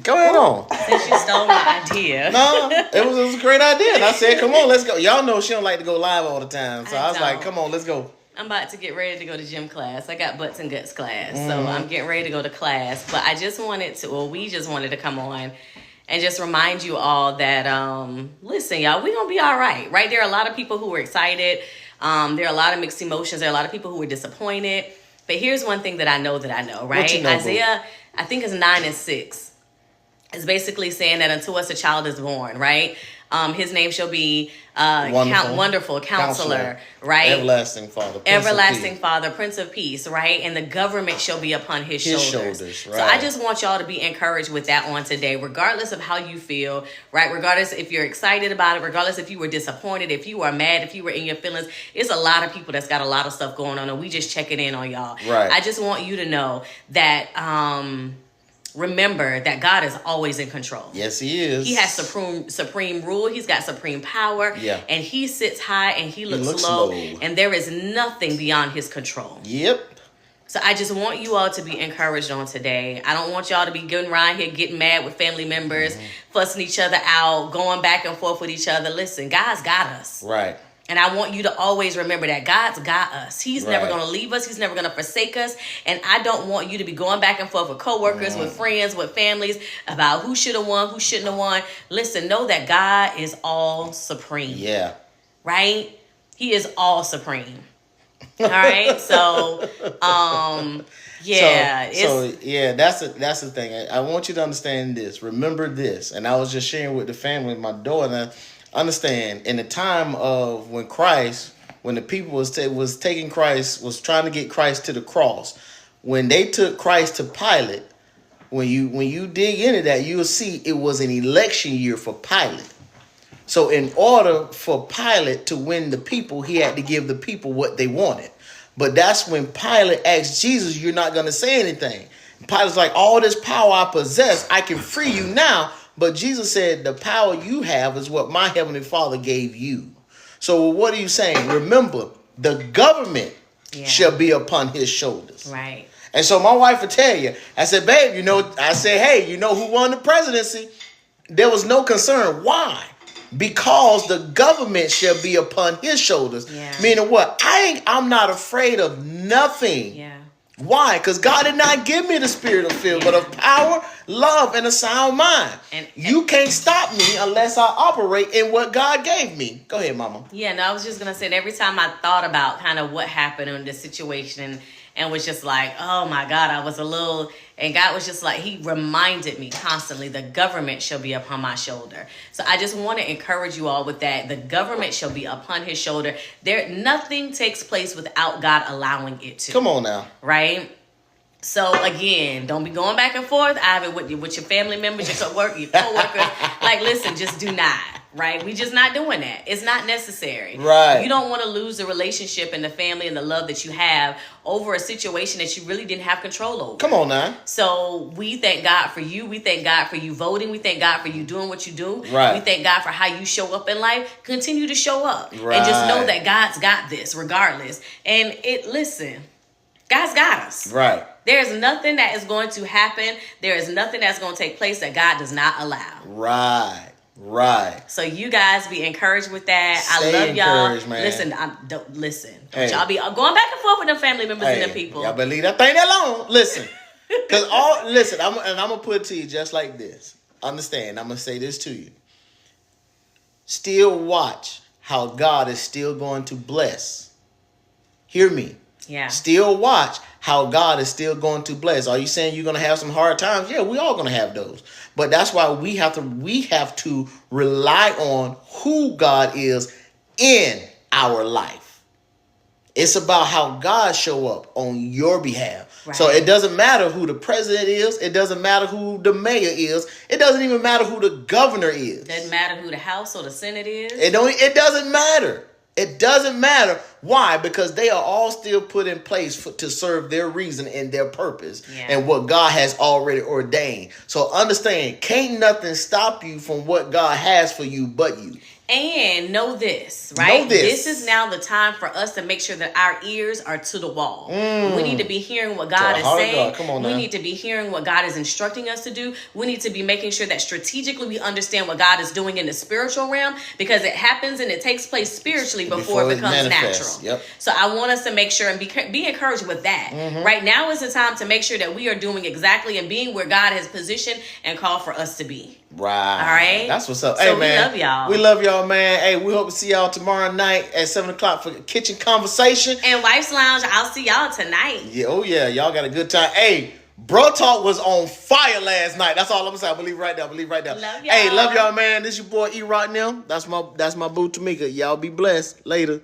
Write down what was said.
Go ahead on. Since you stole my idea. No, it was a great idea. And I said, come on, let's go. Y'all know she don't like to go live all the time. So I was like, come on, let's go. I'm about to get ready to go to gym class. I got butts and guts class. So I'm getting ready to go to class. But I just wanted to, well, we just wanted to come on and just remind you all that, listen, y'all, we're going to be all right, right? There are a lot of people who are excited. There are a lot of mixed emotions. There are a lot of people who are disappointed. But here's one thing that I know, right? What you know, Isaiah, I think it's 9:6. It's basically saying that unto us a child is born, right? His name shall be wonderful counselor, right? Everlasting Father, Prince of Peace, right? And the government shall be upon his shoulders. Right. So I just want y'all to be encouraged with that on today, regardless of how you feel, right? Regardless if you're excited about it, regardless if you were disappointed, if you were mad, if you were in your feelings. It's a lot of people that's got a lot of stuff going on, and we just checking in on y'all. Right. I just want you to know that remember that God is always in control. Yes, he is. He has supreme rule. He's got supreme power. Yeah. And he sits high and he looks low. And there is nothing beyond his control. Yep. So I just want you all to be encouraged on today. I don't want y'all to be getting around here getting mad with family members, fussing each other out, going back and forth with each other. Listen, God's got us. Right. And I want you to always remember that God's got us. He's never going to leave us. He's never going to forsake us. And I don't want you to be going back and forth with coworkers, with friends, with families about who should have won, who shouldn't have won. Listen, know that God is all supreme. Yeah. Right? He is all supreme. All right? So, yeah. That's the thing. I want you to understand this. Remember this. And I was just sharing with the family, my daughter. Understand, in the time of when the people was trying to get Christ to the cross, when they took Christ to Pilate, when you dig into that, you'll see it was an election year for Pilate. So in order for Pilate to win the people, he had to give the people what they wanted. But that's when Pilate asked Jesus, you're not going to say anything. Pilate's like, all this power I possess, I can free you now. But Jesus said, the power you have is what my heavenly Father gave you. So what are you saying? Remember, the government shall be upon his shoulders. Right. And so my wife would tell you, I said, babe, hey, you know who won the presidency? There was no concern. Why? Because the government shall be upon his shoulders. Yeah. Meaning what? I'm not afraid of nothing. Yeah. Why? Because God did not give me the spirit of fear, but of power, love, and a sound mind. And you can't stop me unless I operate in what God gave me. Go ahead, Mama. Yeah, no, I was just going to say that every time I thought about kind of what happened in this situation and was just like, oh my God, I was and God was just like, he reminded me constantly, the government shall be upon my shoulder. So I just want to encourage you all with that. The government shall be upon his shoulder. Nothing takes place without God allowing it to. Come on now. Right? So again, don't be going back and forth either with your family members, your coworkers. Like, listen, just do not. Right? We just not doing that. It's not necessary. Right. You don't want to lose the relationship and the family and the love that you have over a situation that you really didn't have control over. Come on now. So we thank God for you. We thank God for you voting. We thank God for you doing what you do. Right. We thank God for how you show up in life. Continue to show up. Right. And just know that God's got this regardless. And listen, God's got us. Right. There's nothing that is going to happen. There is nothing that's going to take place that God does not allow. Right. Right. So you guys be encouraged with that. Stay I love y'all. Man. Listen. Don't y'all be going back and forth with them family members and them people. Y'all better leave that thing alone. Listen. I'm gonna put it to you just like this. Understand, I'm gonna say this to you. Still watch how God is still going to bless. Hear me. Yeah. Still watch how God is still going to bless. Are you saying you're going to have some hard times? Yeah, we all going to have those. But that's why we have to rely on who God is in our life. It's about how God show up on your behalf. Right. So it doesn't matter who the president is. It doesn't matter who the mayor is. It doesn't even matter who the governor is. It doesn't matter who the House or the Senate is. It doesn't matter. It doesn't matter. Why? Because they are all still put in place to serve their reason and their purpose and what God has already ordained. So understand, can't nothing stop you from what God has for you but you. And know this, right? Know this. This is now the time for us to make sure that our ears are to the wall. We need to be hearing what God is saying. Come on we now. need to be hearing what God is instructing us to do. We need to be making sure that strategically we understand what God is doing in the spiritual realm, because it happens and it takes place spiritually before it becomes natural. Yep. So I want us to make sure and be encouraged with that. Right now is the time to make sure that we are doing exactly and being where God has positioned and called for us to be. Right. All right. That's what's up. So hey, we man. love y'all. We love y'all, man. Hey, we hope to see y'all tomorrow night at 7 o'clock for Kitchen Conversation. And Wife's Lounge, I'll see y'all tonight. Yeah, oh yeah. Y'all got a good time. Hey, Bro Talk was on fire last night. That's all I'm gonna say. I believe right there. Love y'all. Hey, love y'all, man. This your boy E Rock now. That's my boo Tamika. Y'all be blessed. Later.